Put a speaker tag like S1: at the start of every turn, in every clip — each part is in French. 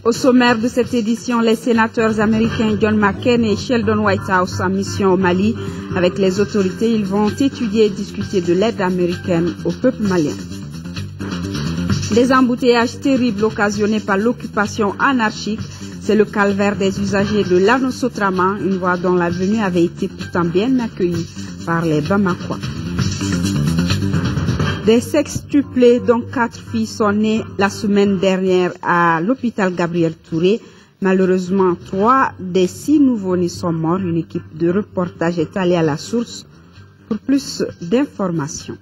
S1: Au sommaire de cette édition, les sénateurs américains John McCain et Sheldon Whitehouse en mission au Mali. Avec les autorités, ils vont étudier et discuter de l'aide américaine au peuple malien. Des embouteillages terribles occasionnés par l'occupation anarchique, c'est le calvaire des usagers de l'Anosotrama, une voie dont la venue avait été pourtant bien accueillie par les Bamakois. Des sextuplés, dont 4 filles, sont nées la semaine dernière à l'hôpital Gabriel Touré. Malheureusement, 3 des 6 nouveau-nés sont morts. Une équipe de reportage est allée à la source pour plus d'informations.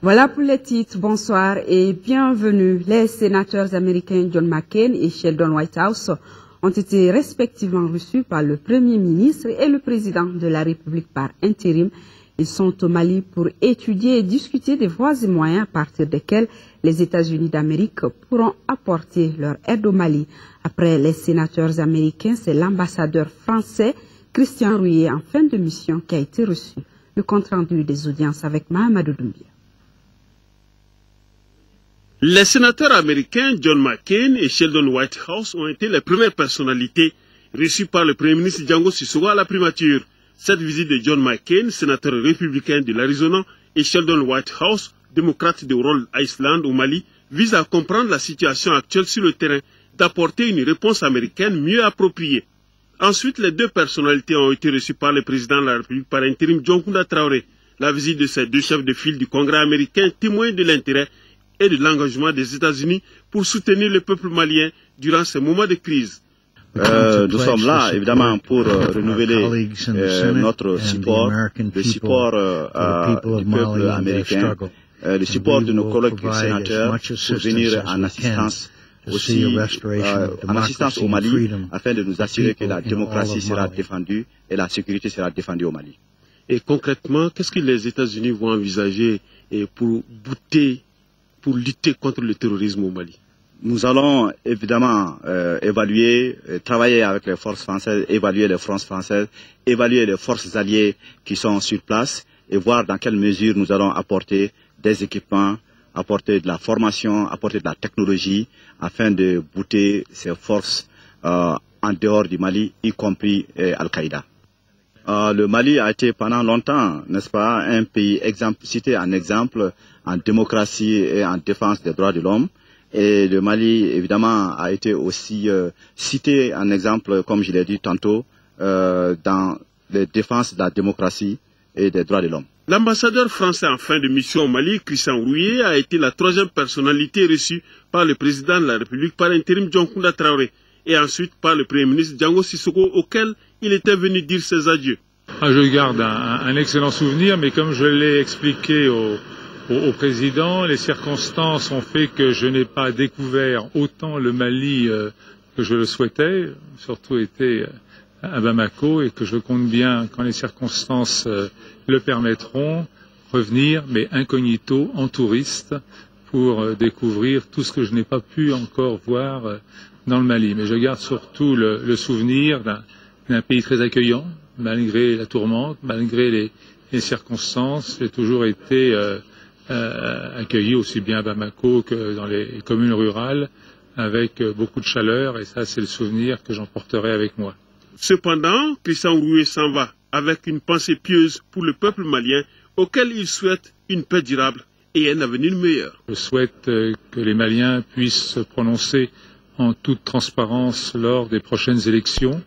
S1: Voilà pour les titres. Bonsoir et bienvenue. Les sénateurs américains John McCain et Sheldon Whitehouse ont été respectivement reçus par le Premier ministre et le Président de la République par intérim. Ils sont au Mali pour étudier et discuter des voies et moyens à partir desquels les États-Unis d'Amérique pourront apporter leur aide au Mali. Après les sénateurs américains, c'est l'ambassadeur français Christian Rouillet en fin de mission qui a été reçu. Le compte-rendu des audiences avec Mahamadou Doumbia.
S2: Les sénateurs américains John McCain et Sheldon Whitehouse ont été les premières personnalités reçues par le Premier ministre Django Sissoko à la primature. Cette visite de John McCain, sénateur républicain de l'Arizona, et Sheldon Whitehouse, démocrate de Rhode Island au Mali, vise à comprendre la situation actuelle sur le terrain, d'apporter une réponse américaine mieux appropriée. Ensuite, les 2 personnalités ont été reçues par le président de la République par intérim John Kounda Traoré. La visite de ces 2 chefs de file du Congrès américain témoigne de l'intérêt et de l'engagement des États-Unis pour soutenir le peuple malien durant ces moments de crise.
S3: Nous sommes là, évidemment, pour renouveler notre support, le support du peuple américain, le support de nos collègues sénateurs pour venir en assistance aussi en assistance au Mali, afin de nous assurer que la démocratie sera défendue et la sécurité sera défendue au Mali.
S2: Et concrètement, qu'est-ce que les États-Unis vont envisager pour lutter contre le terrorisme au Mali?
S3: Nous allons évidemment évaluer, travailler avec les forces françaises, évaluer les forces françaises, évaluer les forces alliées qui sont sur place et voir dans quelle mesure nous allons apporter des équipements, apporter de la formation, apporter de la technologie afin de bouter ces forces en dehors du Mali, y compris Al-Qaïda. Le Mali a été pendant longtemps, n'est-ce pas, un pays cité en exemple en démocratie et en défense des droits de l'homme. Et le Mali, évidemment, a été aussi cité en exemple, comme je l'ai dit tantôt, dans la défense de la démocratie et des droits de l'homme.
S2: L'ambassadeur français en fin de mission au Mali, Christian Rouillet, a été la 3e personnalité reçue par le président de la République par intérim John Kounda Traoré et ensuite par le Premier ministre Django Sissoko, auquel il était venu dire ses adieux.
S4: Je garde un excellent souvenir, mais comme je l'ai expliqué au président, les circonstances ont fait que je n'ai pas découvert autant le Mali que je le souhaitais, surtout été à Bamako, et que je compte bien, quand les circonstances le permettront, revenir, mais incognito, en touriste, pour découvrir tout ce que je n'ai pas pu encore voir dans le Mali. Mais je garde surtout le souvenir d'un pays très accueillant, malgré la tourmente, malgré les circonstances. J'ai toujours été accueilli aussi bien à Bamako que dans les communes rurales, avec beaucoup de chaleur, et ça c'est le souvenir que j'emporterai avec moi.
S2: Cependant, Christian Rouillet s'en va avec une pensée pieuse pour le peuple malien, auquel il souhaite une paix durable et un avenir meilleur.
S4: Je souhaite que les Maliens puissent se prononcer en toute transparence lors des prochaines élections,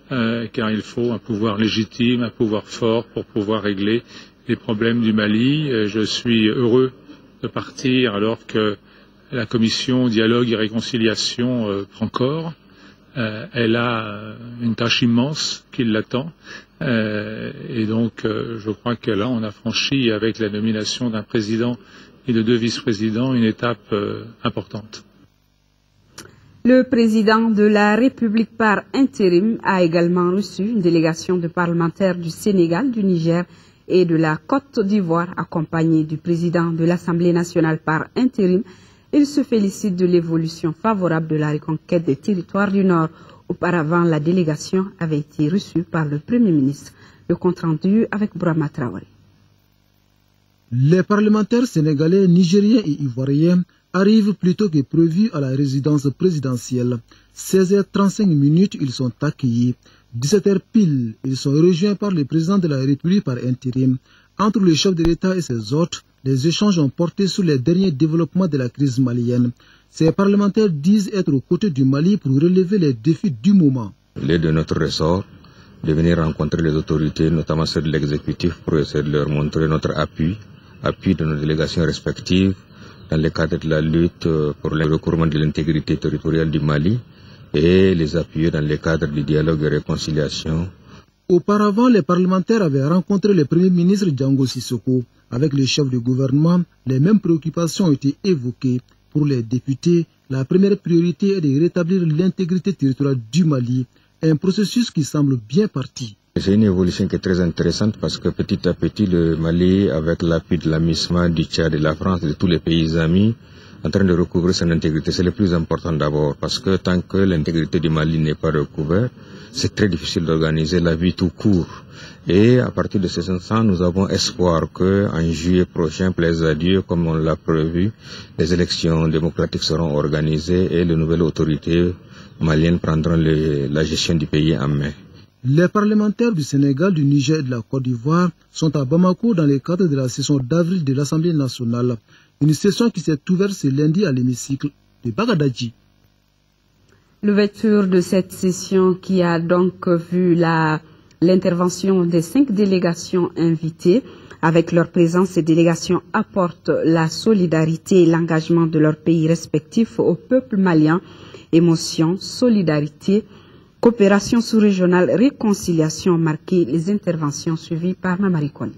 S4: car il faut un pouvoir légitime, un pouvoir fort pour pouvoir régler les problèmes du Mali. Je suis heureux de partir alors que la commission Dialogue et Réconciliation prend corps. Elle a une tâche immense qui l'attend. Et donc, je crois que là, on a franchi, avec la nomination d'un président et de 2 vice-présidents, une étape importante.
S1: Le président de la République par intérim a également reçu une délégation de parlementaires du Sénégal, du Niger et de la Côte d'Ivoire, accompagnée du président de l'Assemblée nationale par intérim. Il se félicite de l'évolution favorable de la reconquête des territoires du Nord. Auparavant, la délégation avait été reçue par le Premier ministre. Le compte-rendu avec Brahma Traoré.
S5: Les parlementaires sénégalais, nigériens et ivoiriens arrivent plus tôt que prévu à la résidence présidentielle. 16h35, ils sont accueillis. 17h pile, ils sont rejoints par le président de la République par intérim. Entre le chef de l'État et ses hôtes, les échanges ont porté sur les derniers développements de la crise malienne. Ces parlementaires disent être aux côtés du Mali pour relever les défis du moment.
S6: Il est de notre ressort de venir rencontrer les autorités, notamment celles de l'exécutif, pour essayer de leur montrer notre appui de nos délégations respectives dans le cadre de la lutte pour le recouvrement de l'intégrité territoriale du Mali et les appuyer dans le cadre du dialogue et réconciliation.
S5: Auparavant, les parlementaires avaient rencontré le Premier ministre Django Sissoko. Avec le chef du gouvernement, les mêmes préoccupations ont été évoquées. Pour les députés, la première priorité est de rétablir l'intégrité territoriale du Mali, un processus qui semble bien parti.
S6: C'est une évolution qui est très intéressante parce que petit à petit, le Mali, avec l'appui de la MISMA, du Tchad, de la France, de tous les pays amis, en train de recouvrer son intégrité. C'est le plus important d'abord parce que tant que l'intégrité du Mali n'est pas recouverte, c'est très difficile d'organiser la vie tout court. Et à partir de ce instant, nous avons espoir qu'en juillet prochain, plaise à Dieu, comme on l'a prévu, les élections démocratiques seront organisées et les nouvelles autorités maliennes prendront la gestion du pays en main.
S5: Les parlementaires du Sénégal, du Niger et de la Côte d'Ivoire sont à Bamako dans le cadre de la session d'avril de l'Assemblée nationale. Une session qui s'est ouverte ce lundi à l'hémicycle de Bagadadji.
S1: L'ouverture de cette session qui a donc vu l'intervention des 5 délégations invitées. Avec leur présence, ces délégations apportent la solidarité et l'engagement de leurs pays respectifs au peuple malien. Émotion, solidarité, coopération sous-régionale, réconciliation marquée les interventions suivies par Mamarikone.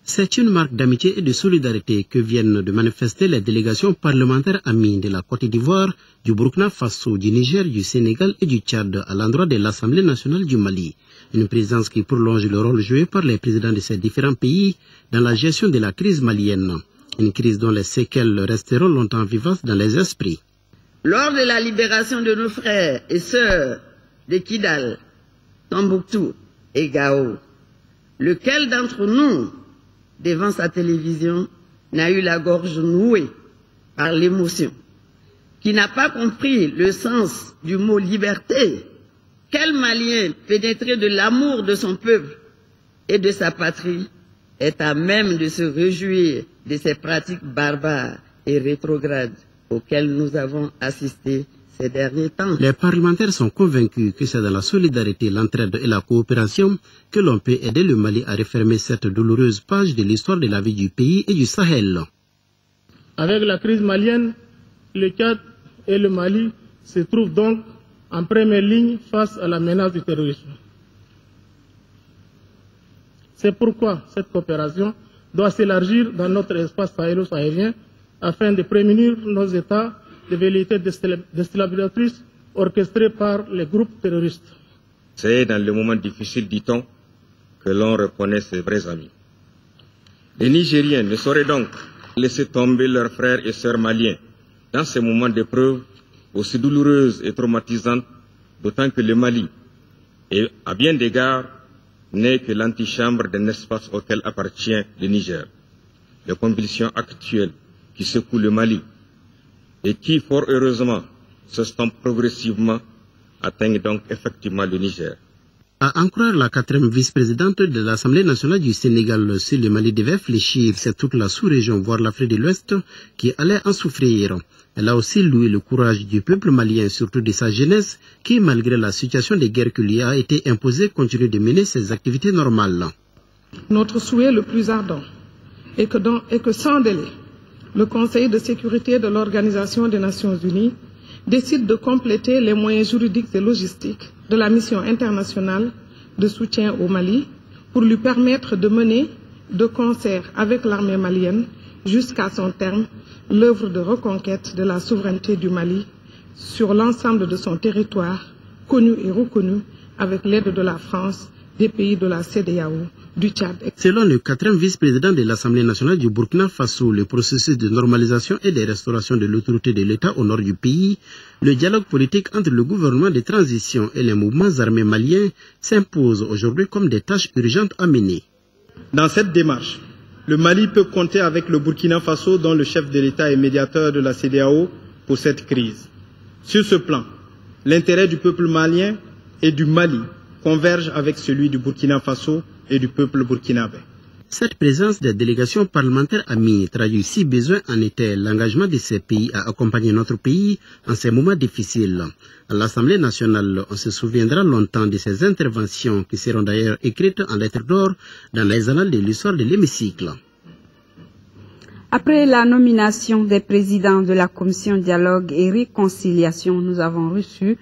S7: C'est une marque d'amitié et de solidarité que viennent de manifester les délégations parlementaires amies de la Côte d'Ivoire, du Burkina Faso, du Niger, du Sénégal et du Tchad à l'endroit de l'Assemblée nationale du Mali. Une présence qui prolonge le rôle joué par les présidents de ces différents pays dans la gestion de la crise malienne. Une crise dont les séquelles resteront longtemps vivaces dans les esprits.
S8: Lors de la libération de nos frères et sœurs de Kidal, Tombouctou et Gao, lequel d'entre nous, devant sa télévision, n'a eu la gorge nouée par l'émotion, qui n'a pas compris le sens du mot liberté? Quel Malien pénétré de l'amour de son peuple et de sa patrie est à même de se réjouir de ces pratiques barbares et rétrogrades auxquelles nous avons assisté ces derniers temps?
S7: Les parlementaires sont convaincus que c'est dans la solidarité, l'entraide et la coopération que l'on peut aider le Mali à refermer cette douloureuse page de l'histoire de la vie du pays et du Sahel.
S9: Avec la crise malienne, le Tchad et le Mali se trouvent donc en première ligne face à la menace du terrorisme. C'est pourquoi cette coopération doit s'élargir dans notre espace sahélo-sahélien afin de prémunir nos États de velléités déstabilisatrices orchestrées par les groupes terroristes.
S6: C'est dans les moments difficiles, dit-on, que l'on reconnaît ses vrais amis. Les Nigériens ne sauraient donc laisser tomber leurs frères et sœurs maliens dans ces moments d'épreuve aussi douloureuses et traumatisantes, d'autant que le Mali, et à bien d'égards, n'est que l'antichambre d'un espace auquel appartient le Niger. Les convulsions actuelles qui secouent le Mali et qui, fort heureusement, s'estompent progressivement, atteignent donc effectivement le Niger.
S7: À en croire la 4e vice-présidente de l'Assemblée nationale du Sénégal, si le Mali devait fléchir, c'est toute la sous-région, voire l'Afrique de l'Ouest, qui allait en souffrir. Elle a aussi loué le courage du peuple malien, surtout de sa jeunesse, qui, malgré la situation de guerre qui lui a été imposée, continue de mener ses activités normales.
S10: Notre souhait le plus ardent est que sans délai, le Conseil de sécurité de l'Organisation des Nations Unies décide de compléter les moyens juridiques et logistiques de la mission internationale de soutien au Mali pour lui permettre de mener, de concert avec l'armée malienne, jusqu'à son terme, l'œuvre de reconquête de la souveraineté du Mali sur l'ensemble de son territoire, connu et reconnu avec l'aide de la France, des pays de la CEDEAO, du Tchad.
S7: Selon le 4e vice-président de l'Assemblée nationale du Burkina Faso, le processus de normalisation et de restauration de l'autorité de l'État au nord du pays, le dialogue politique entre le gouvernement de transition et les mouvements armés maliens s'impose aujourd'hui comme des tâches urgentes à mener.
S11: Dans cette démarche, le Mali peut compter avec le Burkina Faso, dont le chef de l'État est médiateur de la CEDEAO pour cette crise. Sur ce plan, l'intérêt du peuple malien et du Mali converge avec celui du Burkina Faso et du peuple burkinabé.
S7: Cette présence des délégations parlementaires amies traduit si besoin en était l'engagement de ces pays à accompagner notre pays en ces moments difficiles. À l'Assemblée nationale, on se souviendra longtemps de ces interventions qui seront d'ailleurs écrites en lettres d'or dans les annales de l'histoire de l'hémicycle.
S1: Après la nomination des présidents de la Commission Dialogue et Réconciliation, nous avons reçu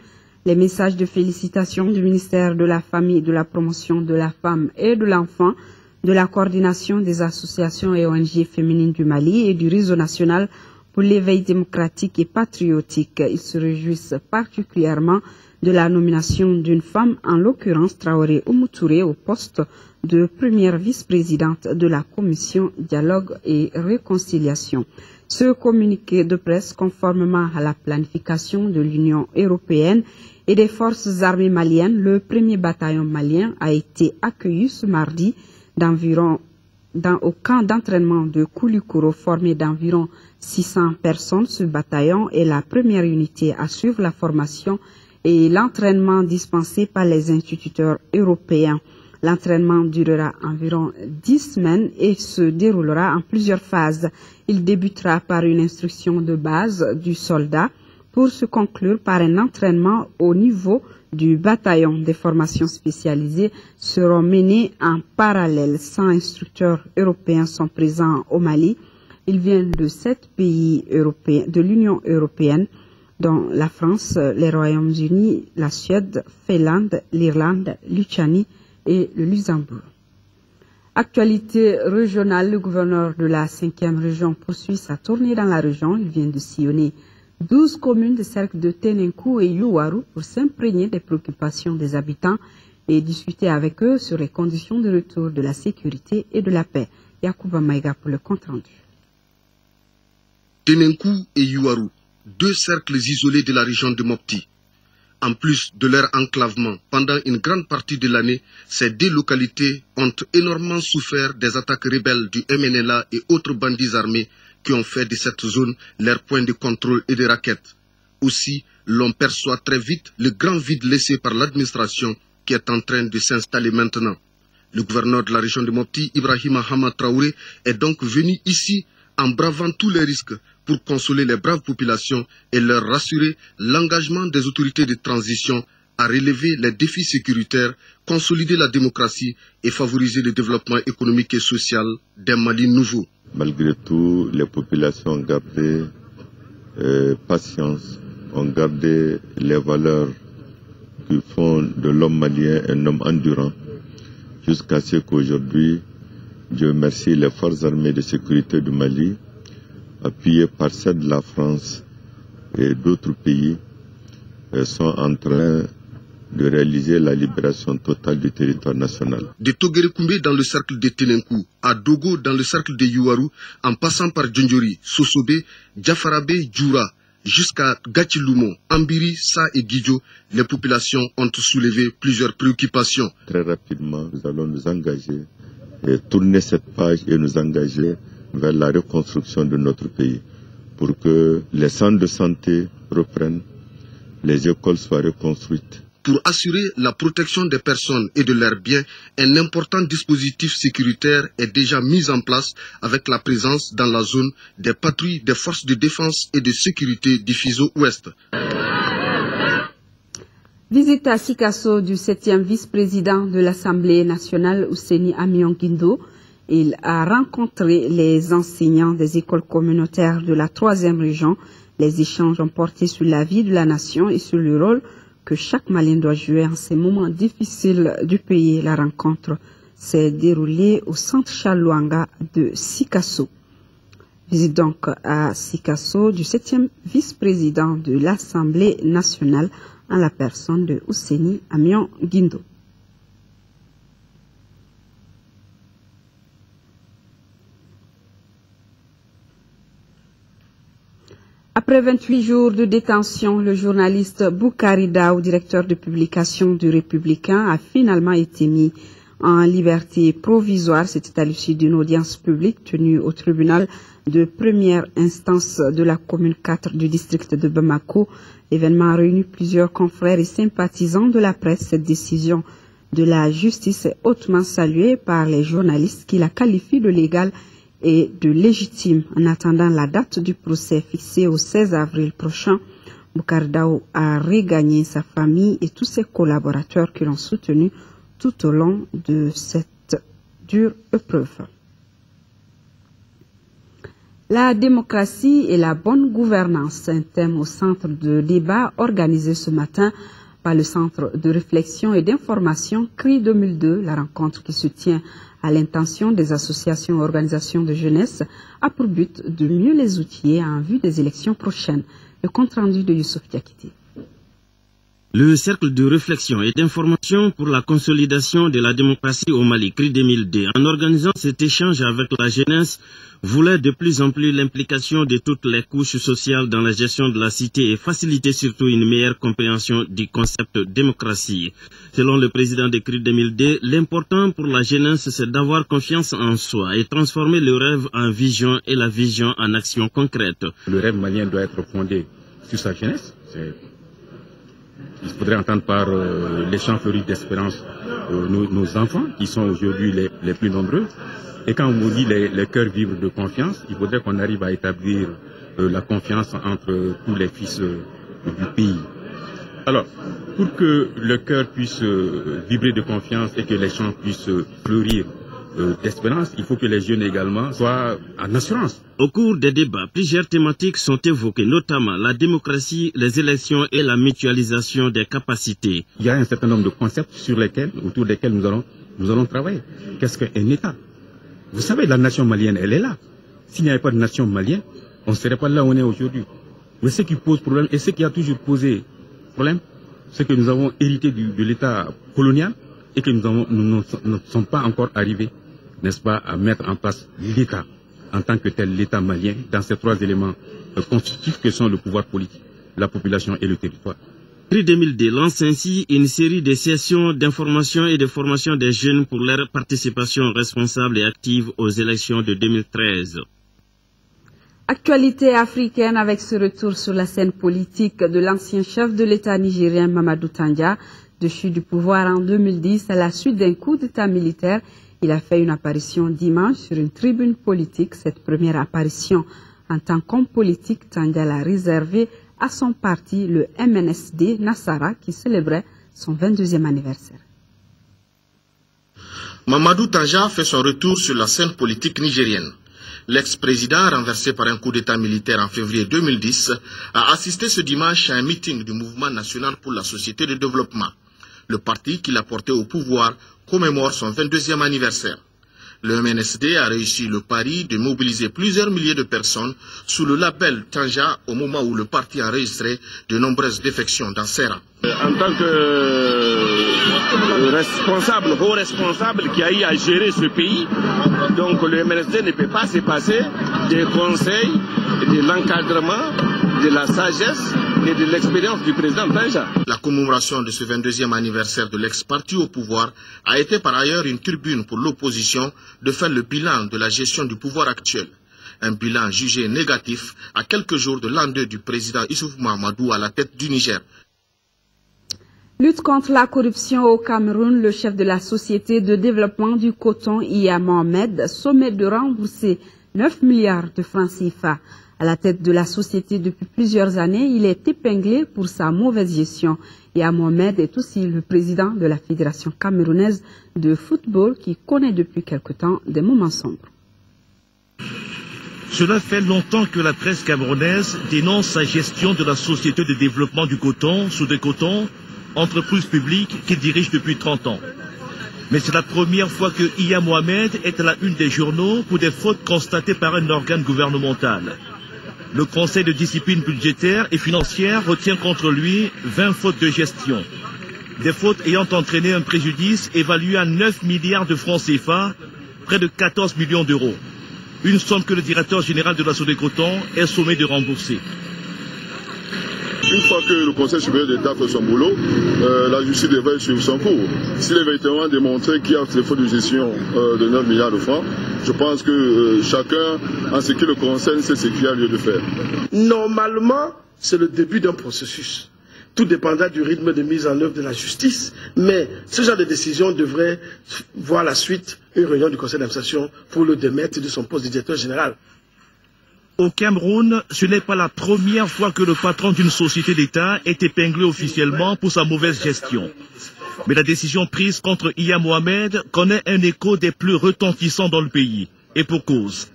S1: les messages de félicitations du ministère de la Famille, de la Promotion de la Femme et de l'Enfant, de la coordination des associations et ONG féminines du Mali et du réseau national pour l'éveil démocratique et patriotique. Ils se réjouissent particulièrement de la nomination d'une femme, en l'occurrence Traoré Oumou-Touré, au poste de première vice-présidente de la Commission Dialogue et Réconciliation. Ce communiqué de presse, conformément à la planification de l'Union européenne et des forces armées maliennes, le premier bataillon malien a été accueilli ce mardi au camp d'entraînement de Koulikoro, formé d'environ 600 personnes. Ce bataillon est la première unité à suivre la formation et l'entraînement dispensé par les instituteurs européens. L'entraînement durera environ 10 semaines et se déroulera en plusieurs phases. Il débutera par une instruction de base du soldat pour se conclure par un entraînement au niveau du bataillon. Des formations spécialisées seront menées en parallèle. 100 instructeurs européens sont présents au Mali. Ils viennent de 7 pays européens, de l'Union européenne, dont la France, les Royaumes-Unis, la Suède, Finlande, l'Irlande, Lituanie et le Luxembourg. Actualité régionale, le gouverneur de la 5e région poursuit sa tournée dans la région. Il vient de sillonner 12 communes des cercles de Tenenkou et Youaru pour s'imprégner des préoccupations des habitants et discuter avec eux sur les conditions de retour de la sécurité et de la paix. Yacouba Maïga pour le compte-rendu.
S12: Tenenkou et Youaru, 2 cercles isolés de la région de Mopti. En plus de leur enclavement pendant une grande partie de l'année, ces 2 localités ont énormément souffert des attaques rebelles du MNLA et autres bandits armés qui ont fait de cette zone leur point de contrôle et de raquette. Aussi, l'on perçoit très vite le grand vide laissé par l'administration qui est en train de s'installer maintenant. Le gouverneur de la région de Mopti, Ibrahima Hamad Traoré, est donc venu ici en bravant tous les risques pour consoler les braves populations et leur rassurer l'engagement des autorités de transition à relever les défis sécuritaires, consolider la démocratie et favoriser le développement économique et social d'un Mali nouveau.
S13: Malgré tout, les populations ont gardé patience, ont gardé les valeurs qui font de l'homme malien un homme endurant, jusqu'à ce qu'aujourd'hui, Dieu merci, les forces armées de sécurité du Mali, appuyées par celles de la France et d'autres pays, sont en train de réaliser la libération totale du territoire national.
S12: De Toguerekoumbe dans le cercle de Tenenkou, à Dogo dans le cercle de Youaru, en passant par Djondjori, Sosobé, Diafarabé, Djoura, jusqu'à Gatiloumo, Ambiri, Sa et Guidjo, les populations ont soulevé plusieurs préoccupations.
S13: Très rapidement, nous allons nous engager et tourner cette page et nous engager vers la reconstruction de notre pays pour que les centres de santé reprennent, les écoles soient reconstruites.
S12: Pour assurer la protection des personnes et de leurs biens, un important dispositif sécuritaire est déjà mis en place avec la présence dans la zone des patrouilles des forces de défense et de sécurité du Fizo Ouest.
S1: Visite à Sikasso du 7e vice-président de l'Assemblée nationale, Ousseini Amion Guindo. Il a rencontré les enseignants des écoles communautaires de la 3e région. Les échanges ont porté sur la vie de la nation et sur le rôle que chaque Malien doit jouer en ces moments difficiles du pays. La rencontre s'est déroulée au centre Charles-Luanga de Sikasso. Visite donc à Sikasso du 7e vice-président de l'Assemblée nationale en la personne de Ousseini Amion Guindo. Après 28 jours de détention, le journaliste Boukari Daou, directeur de publication du Républicain, a finalement été mis en liberté provisoire. C'était à l'issue d'une audience publique tenue au tribunal de première instance de la commune 4 du district de Bamako. L'événement a réuni plusieurs confrères et sympathisants de la presse. Cette décision de la justice est hautement saluée par les journalistes qui la qualifient de légale et de légitime. En attendant la date du procès fixée au 16 avril prochain, Boukari Daou a regagné sa famille et tous ses collaborateurs qui l'ont soutenu tout au long de cette dure épreuve. La démocratie et la bonne gouvernance, un thème au centre de débat organisé ce matin par le Centre de réflexion et d'information CRI 2002. La rencontre qui se tient à l'intention des associations et organisations de jeunesse a pour but de mieux les outiller en vue des élections prochaines. Le compte rendu de Youssouf Diakité.
S7: Le cercle de réflexion et d'information pour la consolidation de la démocratie au Mali, CRI 2002, en organisant cet échange avec la jeunesse, voulait de plus en plus l'implication de toutes les couches sociales dans la gestion de la cité et faciliter surtout une meilleure compréhension du concept de démocratie. Selon le président de CRI 2002, l'important pour la jeunesse, c'est d'avoir confiance en soi et transformer le rêve en vision et la vision en action concrète.
S14: Le rêve malien doit être fondé sur sa jeunesse. Il faudrait entendre par les chants fleuris d'espérance nos enfants, qui sont aujourd'hui les plus nombreux. Et quand on dit les cœurs vivres de confiance, il faudrait qu'on arrive à établir la confiance entre tous les fils du pays. Alors, pour que le cœur puisse vibrer de confiance et que les chants puissent fleurir d'espérance, il faut que les jeunes également soient en assurance.
S7: Au cours des débats, plusieurs thématiques sont évoquées, notamment la démocratie, les élections et la mutualisation des capacités.
S14: Il y a un certain nombre de concepts autour desquels nous allons travailler. Qu'est-ce qu'un État? Vous savez, la nation malienne, elle est là. S'il n'y avait pas de nation malienne, on ne serait pas là où on est aujourd'hui. Mais ce qui pose problème, et ce qui a toujours posé problème, c'est que nous avons hérité de l'État colonial et que nous ne sommes pas encore arrivés, n'est-ce pas, à mettre en place l'État en tant que tel, l'État malien, dans ces trois éléments constitutifs que sont le pouvoir politique, la population et le territoire.
S7: CRI 2002 lance ainsi une série de sessions d'information et de formation des jeunes pour leur participation responsable et active aux élections de 2013.
S1: Actualité africaine avec ce retour sur la scène politique de l'ancien chef de l'État nigérien Mamadou Tandja, déchu du pouvoir en 2010 à la suite d'un coup d'État militaire. Il a fait une apparition dimanche sur une tribune politique. Cette première apparition en tant qu'homme politique, Tandja l'a réservée à son parti, le MNSD Nassara, qui célébrait son 22e anniversaire.
S12: Mamadou Tandja fait son retour sur la scène politique nigérienne. L'ex-président, renversé par un coup d'État militaire en février 2010, a assisté ce dimanche à un meeting du Mouvement national pour la société de développement. Le parti qu'il a porté au pouvoir commémore son 22e anniversaire. Le MNSD a réussi le pari de mobiliser plusieurs milliers de personnes sous le label Tandja au moment où le parti a enregistré de nombreuses défections dans ses rangs.
S15: En tant que responsable, haut responsable qui a eu à gérer ce pays, donc le MNSD ne peut pas se passer des conseils, de l'encadrement, de la sagesse et de l'expérience du président Tandja.
S12: La commémoration de ce 22e anniversaire de l'ex-parti au pouvoir a été par ailleurs une tribune pour l'opposition de faire le bilan de la gestion du pouvoir actuel. Un bilan jugé négatif à quelques jours de l'an 2 du président Issoufou Mahamadou à la tête du Niger.
S1: Lutte contre la corruption au Cameroun, le chef de la société de développement du coton, Iya Mohamed, sommet de rembourser 9 milliards de francs CFA. À la tête de la société depuis plusieurs années, il est épinglé pour sa mauvaise gestion. Iya Mohamed est aussi le président de la Fédération camerounaise de football qui connaît depuis quelque temps des moments sombres.
S16: Cela fait longtemps que la presse camerounaise dénonce sa gestion de la société de développement du coton, Sous-Coton, entreprise publique qu'il dirige depuis 30 ans. Mais c'est la première fois que Iya Mohamed est à la une des journaux pour des fautes constatées par un organe gouvernemental. Le Conseil de discipline budgétaire et financière retient contre lui 20 fautes de gestion. Des fautes ayant entraîné un préjudice évalué à 9 milliards de francs CFA, près de 14 millions d'euros. Une somme que le directeur général de la Sous-Coton est sommé de rembourser.
S17: Une fois que le Conseil supérieur d'État fait son boulot, la justice devrait suivre son cours. S'il est véritablement démontré qu'il y a des fautes de gestion de 9 milliards de francs, je pense que chacun, en ce qui le concerne, sait ce qu'il y a lieu de faire.
S18: Normalement, c'est le début d'un processus. Tout dépendra du rythme de mise en œuvre de la justice, mais ce genre de décision devrait voir la suite, une réunion du conseil d'administration pour le démettre de son poste de directeur général.
S16: Au Cameroun, ce n'est pas la première fois que le patron d'une société d'État est épinglé officiellement pour sa mauvaise gestion. Mais la décision prise contre Iya Mohamed connaît un écho des plus retentissants dans le pays. Et pour cause.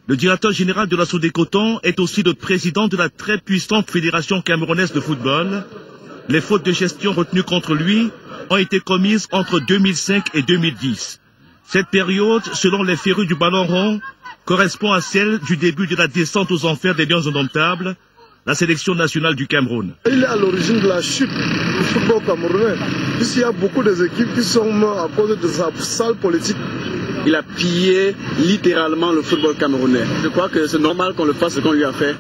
S16: Le directeur général de la Sodécoton est aussi le président de la très puissante Fédération camerounaise de football. Les fautes de gestion retenues contre lui ont été commises entre 2005 et 2010. Cette période, selon les férus du ballon rond, correspond à celle du début de la descente aux enfers des Lions indomptables, la sélection nationale du Cameroun.
S18: Il est à l'origine de la chute du football camerounais, puisqu'il y a beaucoup d'équipes qui sont mortes à cause de sa sale politique.
S19: Il a pillé littéralement le football camerounais. Je crois que c'est normal qu'on le fasse ce qu'on lui a fait.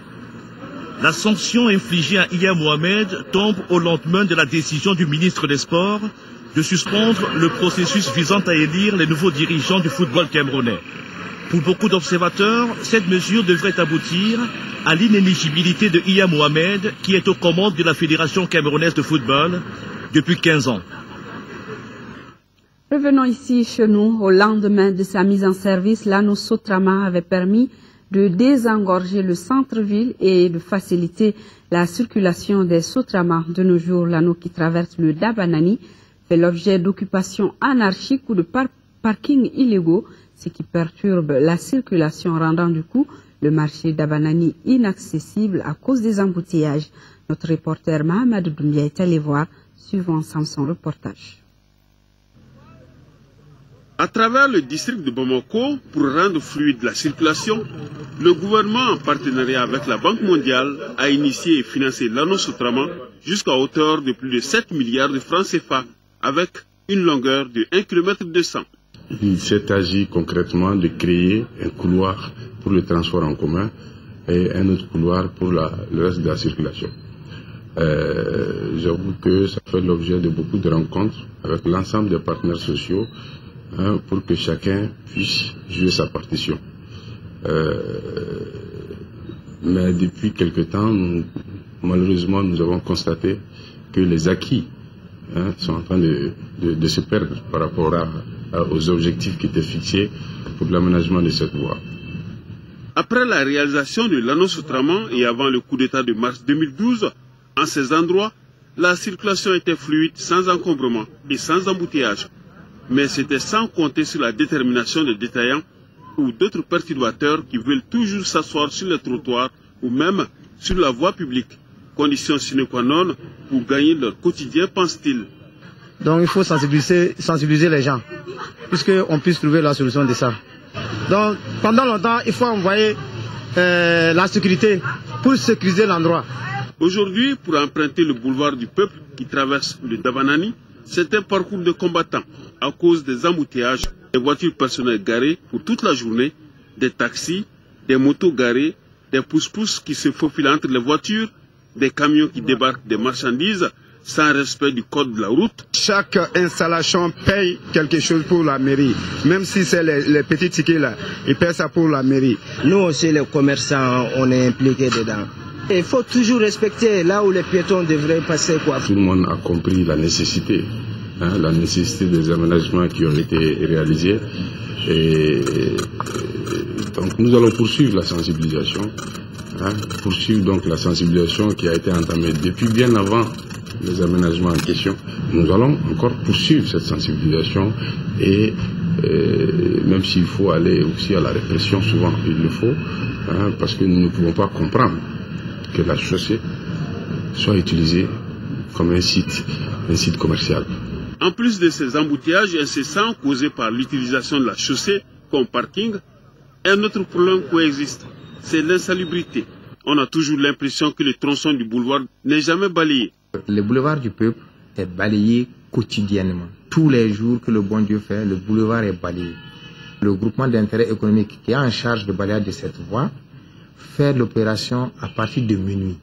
S16: La sanction infligée à Iya Mohamed tombe au lendemain de la décision du ministre des Sports de suspendre le processus visant à élire les nouveaux dirigeants du football camerounais. Pour beaucoup d'observateurs, cette mesure devrait aboutir à l'inéligibilité de Iya Mohamed, qui est aux commandes de la Fédération camerounaise de football depuis 15 ans.
S1: Revenons ici chez nous. Au lendemain de sa mise en service, l'anneau Sotrama avait permis de désengorger le centre-ville et de faciliter la circulation des Sotramas. De nos jours, l'anneau qui traverse le Dabanani fait l'objet d'occupations anarchiques ou de parkings illégaux, ce qui perturbe la circulation, rendant du coup le marché d'Abanani inaccessible à cause des embouteillages. Notre reporter Mahamadou Doumbia est allé voir, suivant ensemble son reportage.
S2: À travers le district de Bamako, pour rendre fluide la circulation, le gouvernement, en partenariat avec la Banque mondiale, a initié et financé l'anneau Sotrama jusqu'à hauteur de plus de 7 milliards de francs CFA, avec une longueur de 1,2 km.
S20: Il s'est agi concrètement de créer un couloir pour le transport en commun et un autre couloir pour le reste de la circulation. J'avoue que ça fait l'objet de beaucoup de rencontres avec l'ensemble des partenaires sociaux pour que chacun puisse jouer sa partition. Mais depuis quelque temps, malheureusement, nous avons constaté que les acquis sont en train de se perdre par rapport aux objectifs qui étaient fixés pour l'aménagement de cette voie.
S2: Après la réalisation de l'anneau Sotrama et avant le coup d'État de mars 2012, en ces endroits, la circulation était fluide, sans encombrement et sans embouteillage. Mais c'était sans compter sur la détermination des détaillants ou d'autres perturbateurs qui veulent toujours s'asseoir sur les trottoirs ou même sur la voie publique. Condition sine qua non pour gagner leur quotidien, pense-t-il.
S21: Donc il faut sensibiliser les gens, puisqu'on puisse trouver la solution de ça. Donc pendant longtemps, il faut envoyer la sécurité pour sécuriser l'endroit.
S2: Aujourd'hui, pour emprunter le boulevard du peuple qui traverse le Dabanani, c'est un parcours de combattants à cause des embouteillages, des voitures personnelles garées pour toute la journée, des taxis, des motos garées, des pousse-pousse qui se faufilent entre les voitures, des camions qui débarquent des marchandises sans respect du code de la route.
S22: Chaque installation paye quelque chose pour la mairie, même si c'est les petits tickets là, ils paient ça pour la mairie.
S21: Nous aussi les commerçants, on est impliqués dedans. Il faut toujours respecter là où les piétons devraient passer, quoi.
S20: Tout le monde a compris la nécessité des aménagements qui ont été réalisés. Et donc nous allons poursuivre la sensibilisation, poursuivre donc la sensibilisation qui a été entamée depuis bien avant les aménagements en question. Nous allons encore poursuivre cette sensibilisation et même s'il faut aller aussi à la répression, souvent il le faut, parce que nous ne pouvons pas comprendre que la chaussée soit utilisée comme un site commercial.
S2: En plus de ces embouteillages incessants causés par l'utilisation de la chaussée comme parking, un autre problème coexiste, c'est l'insalubrité. On a toujours l'impression que le tronçon du boulevard n'est jamais balayé.
S23: Le boulevard du peuple est balayé quotidiennement. Tous les jours que le bon Dieu fait, le boulevard est balayé. Le groupement d'intérêt économique qui est en charge de balayage de cette voie fait l'opération à partir de minuit.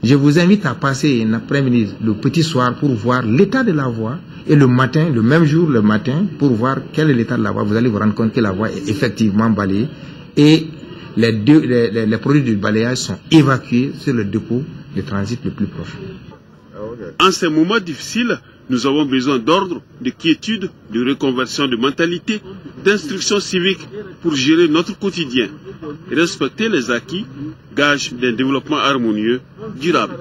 S23: Je vous invite à passer un après-midi, le petit soir, pour voir l'état de la voie, et le matin, le même jour, le matin, pour voir quel est l'état de la voie. Vous allez vous rendre compte que la voie est effectivement balayée, et les produits du balayage sont évacués sur le dépôt de transit le plus proche.
S2: En ces moments difficiles, nous avons besoin d'ordre, de quiétude, de reconversion de mentalité, d'instruction civique pour gérer notre quotidien. Respecter les acquis, gage d'un développement harmonieux, durable.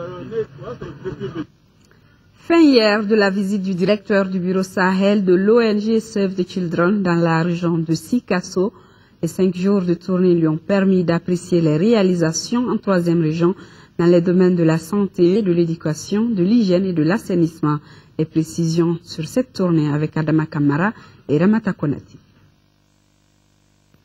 S1: Fin hier de la visite du directeur du bureau Sahel de l'ONG Save the Children dans la région de Sikasso. Les 5 jours de tournée lui ont permis d'apprécier les réalisations en 3e région dans les domaines de la santé, de l'éducation, de l'hygiène et de l'assainissement. Les précisions sur cette tournée avec Adama Kamara et Ramata Konati.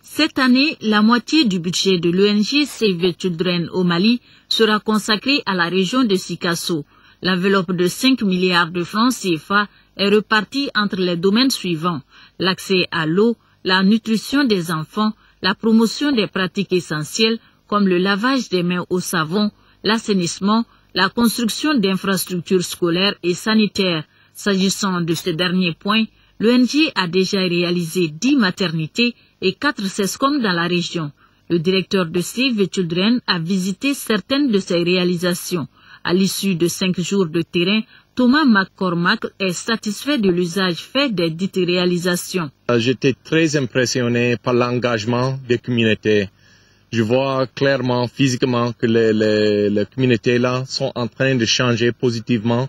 S3: Cette année, la moitié du budget de l'ONG Save the Children au Mali sera consacrée à la région de Sikasso. L'enveloppe de 5 milliards de francs CFA est repartie entre les domaines suivants: l'accès à l'eau, la nutrition des enfants, la promotion des pratiques essentielles comme le lavage des mains au savon, l'assainissement, la construction d'infrastructures scolaires et sanitaires. S'agissant de ce dernier point, l'ONG a déjà réalisé 10 maternités et 4 CESCOM dans la région. Le directeur de Save the Children a visité certaines de ces réalisations. À l'issue de 5 jours de terrain, Thomas McCormack est satisfait de l'usage fait des dites réalisations.
S4: J'étais très impressionné par l'engagement des communautés. Je vois clairement, physiquement, que les communautés-là sont en train de changer positivement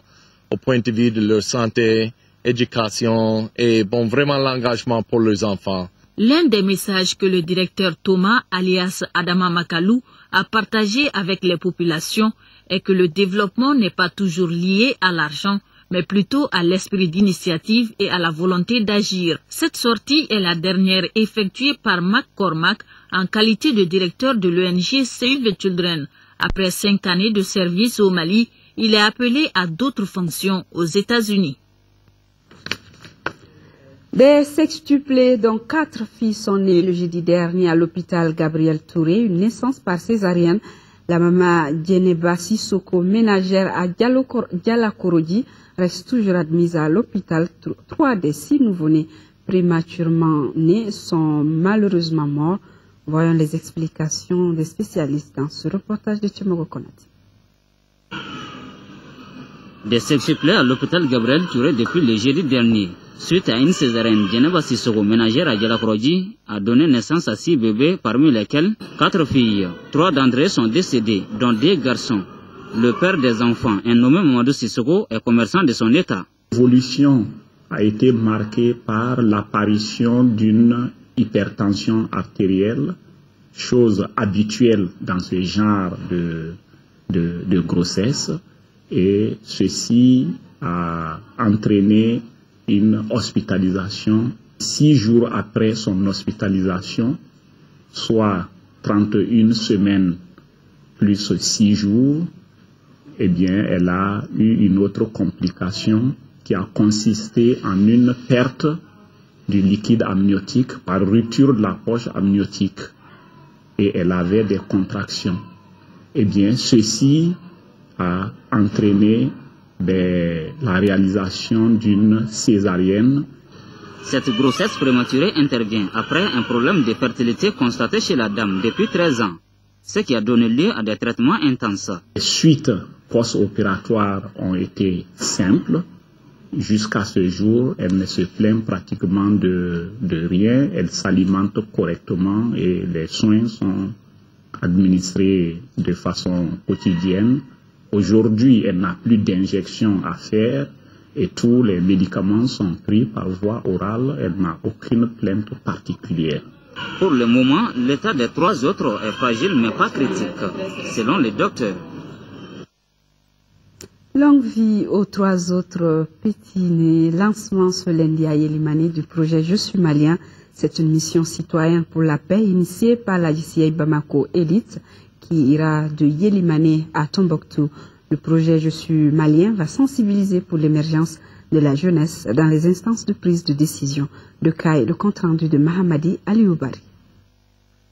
S4: au point de vue de leur santé, éducation et vraiment l'engagement pour leurs enfants.
S3: L'un des messages que le directeur Thomas, alias Adama Makalou, a partagé avec les populations est que le développement n'est pas toujours lié à l'argent, mais plutôt à l'esprit d'initiative et à la volonté d'agir. Cette sortie est la dernière effectuée par McCormack en qualité de directeur de l'ONG Save the Children. Après 5 années de service au Mali, il est appelé à d'autres fonctions aux États-Unis.
S1: Des sextuplés dont 4 filles sont nées le jeudi dernier à l'hôpital Gabriel Touré, une naissance par césarienne. La maman Djeneba Sissoko, ménagère à Dialakorodi, reste toujours admise à l'hôpital. 3 des 6 nouveau-nés prématurément nés sont malheureusement morts. Voyons les explications des spécialistes dans ce reportage de Timogo Konati.
S5: Des sextuplés à l'hôpital Gabriel Touré depuis le jeudi dernier. Suite à une césarienne, Djeneba Sissoko, ménagère à Dialakorodi, a donné naissance à 6 bébés, parmi lesquels 4 filles. 3 d'entre eux sont décédés, dont 2 garçons. Le père des enfants, un nommé Mamadou Sissoko, est commerçant de son état.
S24: L'évolution a été marquée par l'apparition d'une hypertension artérielle, chose habituelle dans ce genre de grossesse, et ceci a entraîné une hospitalisation. 6 jours après son hospitalisation, soit 31 semaines plus 6 jours, eh bien, elle a eu une autre complication qui a consisté en une perte du liquide amniotique par rupture de la poche amniotique. Et elle avait des contractions. Eh bien, ceci a entraîné la réalisation d'une césarienne.
S5: Cette grossesse prématurée intervient après un problème de fertilité constaté chez la dame depuis 13 ans, ce qui a donné lieu à des traitements intenses.
S24: Les suites post-opératoires ont été simples. Jusqu'à ce jour, elle ne se plaint pratiquement de rien. Elle s'alimente correctement et les soins sont administrés de façon quotidienne. Aujourd'hui, elle n'a plus d'injection à faire et tous les médicaments sont pris par voie orale. Elle n'a aucune plainte particulière.
S5: Pour le moment, l'état des 3 autres est fragile mais pas critique, selon les docteurs.
S1: Longue vie aux 3 autres petits-nés. Lancement ce lundi à Yelimani du projet Je suis malien. C'est une mission citoyenne pour la paix initiée par la JCI Bamako Elite qui ira de Yelimani à Tombouctou. Le projet Je suis malien va sensibiliser pour l'émergence de la jeunesse dans les instances de prise de décision. De compte rendu de Mahamadi Alioubari.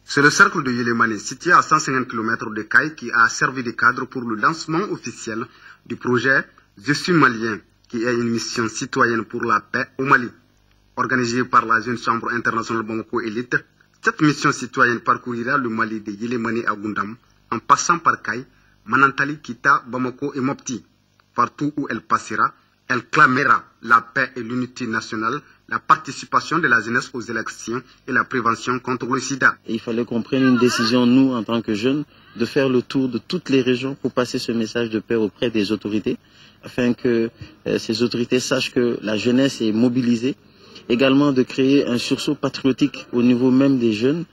S6: C'est le cercle de Yélémané, situé à 150 km de Kaï, qui a servi de cadre pour le lancement officiel du projet Je suis malien, qui est une mission citoyenne pour la paix au Mali. Organisée par la Jeune Chambre internationale Bamako Élite, cette mission citoyenne parcourira le Mali de Yélémané à Goundam, en passant par Kaï, Manantali, Kita, Bamako et Mopti. Partout où elle passera, elle clamera la paix et l'unité nationale, la participation de la jeunesse aux élections et la prévention contre le sida.
S8: Il fallait qu'on prenne une décision, nous, en tant que jeunes, de faire le tour de toutes les régions pour passer ce message de paix auprès des autorités, afin que ces autorités sachent que la jeunesse est mobilisée. Également de créer un sursaut patriotique au niveau même des jeunes,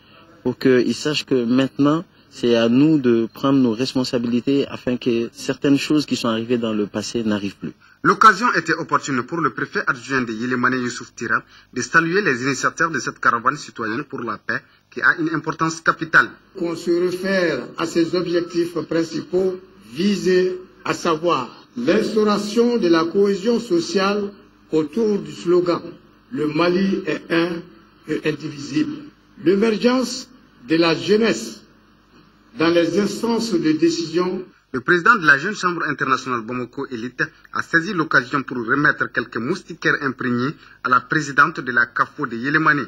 S8: pour qu'ils sachent que maintenant, c'est à nous de prendre nos responsabilités afin que certaines choses qui sont arrivées dans le passé n'arrivent plus.
S6: L'occasion était opportune pour le préfet adjoint de Yélémané Youssouf Tira de saluer les initiateurs de cette caravane citoyenne pour la paix qui a une importance capitale.
S9: Qu'on se réfère à ses objectifs principaux visés, à savoir l'instauration de la cohésion sociale autour du slogan « Le Mali est un et indivisible », l'émergence de la jeunesse dans les instances de décision.
S6: Le président de la Jeune Chambre internationale Bamako Élite a saisi l'occasion pour remettre quelques moustiquaires imprégnés à la présidente de la CAFO de Yélémané.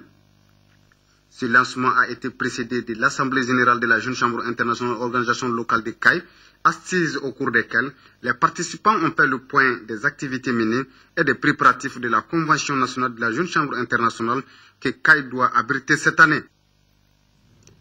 S6: Ce lancement a été précédé de l'Assemblée générale de la Jeune Chambre internationale organisation locale de Kaï, assise au cours desquelles les participants ont fait le point des activités menées et des préparatifs de la Convention nationale de la Jeune Chambre internationale que Kaï doit abriter cette année.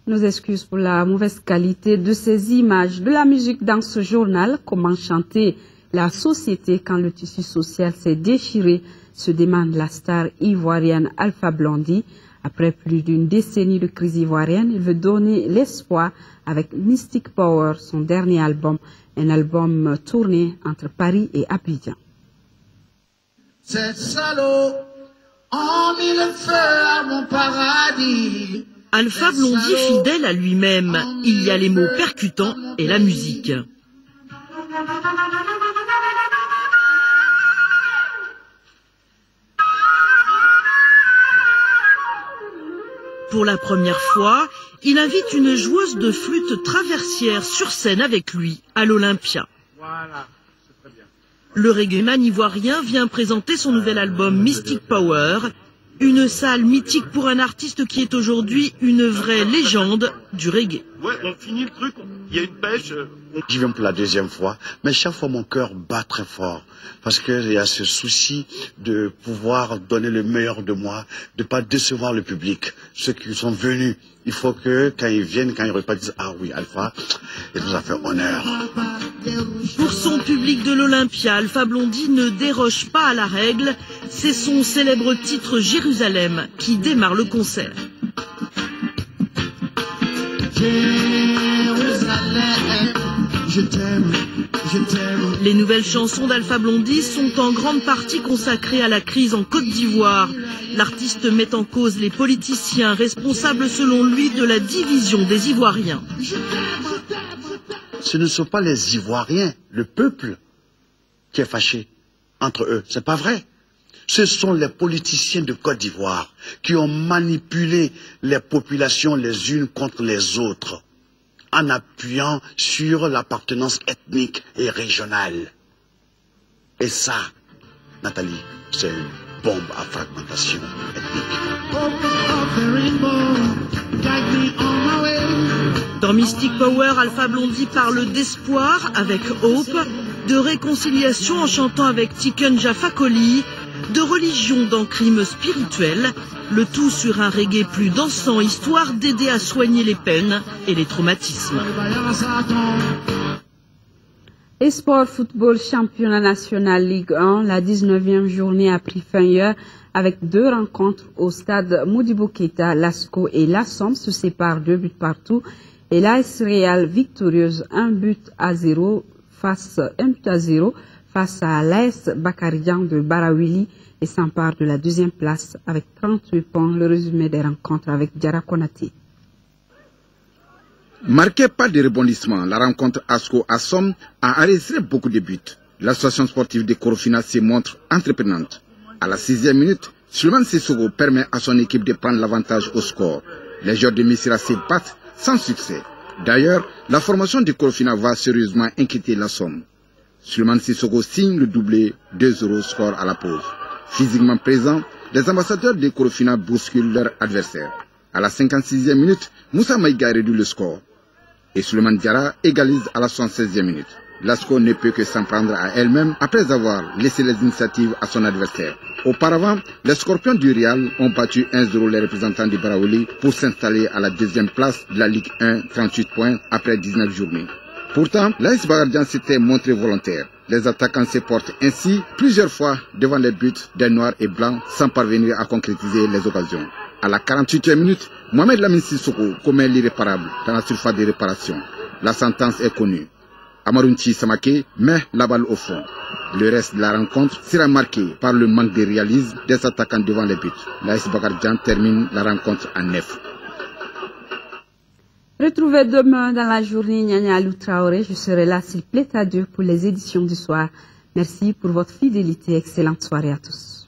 S1: Nos excuses pour la mauvaise qualité de ces images. De la musique dans ce journal, comment chanter la société quand le tissu social s'est déchiré, se demande la star ivoirienne Alpha Blondy. Après plus d'une décennie de crise ivoirienne, il veut donner l'espoir avec Mystic Power, son dernier album, un album tourné entre Paris et Abidjan.
S10: Ces salauds ont mis le feu à mon paradis.
S25: Alpha Blondy, fidèle à lui-même, il y a les mots percutants et la musique. Pour la première fois, il invite une joueuse de flûte traversière sur scène avec lui, à l'Olympia. Le reggaeman ivoirien vient présenter son nouvel album Mystic Power, une salle mythique pour un artiste qui est aujourd'hui une vraie légende du reggae.
S26: Ouais, on finit le truc, il y a une pêche.
S27: J'y viens pour la deuxième fois, mais chaque fois mon cœur bat très fort. Parce qu'il y a ce souci de pouvoir donner le meilleur de moi, de ne pas décevoir le public. Ceux qui sont venus, il faut que quand ils viennent, quand ils repartent, ils disent « Ah oui, Alpha, il nous a fait honneur ».
S25: Pour son public de l'Olympia, Alpha Blondy ne déroge pas à la règle. C'est son célèbre titre Jérusalem qui démarre le concert.
S10: Je t'aime, je t'aime.
S25: Les nouvelles chansons d'Alpha Blondy sont en grande partie consacrées à la crise en Côte d'Ivoire. L'artiste met en cause les politiciens responsables selon lui de la division des Ivoiriens.
S27: Ce ne sont pas les Ivoiriens, le peuple, qui est fâché entre eux. C'est pas vrai. Ce sont les politiciens de Côte d'Ivoire qui ont manipulé les populations les unes contre les autres en appuyant sur l'appartenance ethnique et régionale. Et ça, Nathalie, c'est une bombe à fragmentation ethnique.
S25: Dans Mystic Power, Alpha Blondy parle d'espoir avec Hope, de réconciliation en chantant avec Tiken Jah Fakoly, de religion dans Crime spirituel, le tout sur un reggae plus dansant, histoire d'aider à soigner les peines et les traumatismes.
S1: Espoir Football Championnat National Ligue 1, la 19e journée a pris fin hier avec 2 rencontres au stade Modibo Keïta. Lasco et Lassam se séparent 2 buts partout et l'AS Real victorieuse 1-0 face à l'AS Bakarijan de Barawili et s'empare de la 2e place avec 38 points. Le résumé des rencontres avec Diarra Konaté.
S28: Marquée par des rebondissements, la rencontre Asco-Assom a enregistré beaucoup de buts. L'association sportive de Korofina se montre entreprenante. À la 6e minute, Suleiman Sissoko permet à son équipe de prendre l'avantage au score. Les joueurs de Missira se battent sans succès. D'ailleurs, la formation de Korofina va sérieusement inquiéter la Somme. Souleymane Sissoko signe le doublé 2-0 score à la pause. Physiquement présents, les ambassadeurs de Korofina bousculent leur adversaire. À la 56e minute, Moussa Maïga réduit le score. Et Souleymane Diarra égalise à la 76e minute. Lasco ne peut que s'en prendre à elle-même après avoir laissé les initiatives à son adversaire. Auparavant, les Scorpions du Real ont battu 1-0 les représentants de Baraouli pour s'installer à la deuxième place de la Ligue 1, 38 points après 19 journées. Pourtant, l'AS Bagardian s'était montré volontaire. Les attaquants se portent ainsi plusieurs fois devant les buts des Noirs et Blancs sans parvenir à concrétiser les occasions. À la 48e minute, Mohamed Lamine Sissoko commet l'irréparable dans la surface de réparation. La sentence est connue. Amarunchi Samake met la balle au fond. Le reste de la rencontre sera marqué par le manque de réalisme des attaquants devant les buts. L'AS Bagardian termine la rencontre en 9.
S1: Retrouvez demain dans la journée Nyanya Alou Traoré. Je serai là s'il plaît à Dieu pour les éditions du soir. Merci pour votre fidélité. Excellente soirée à tous.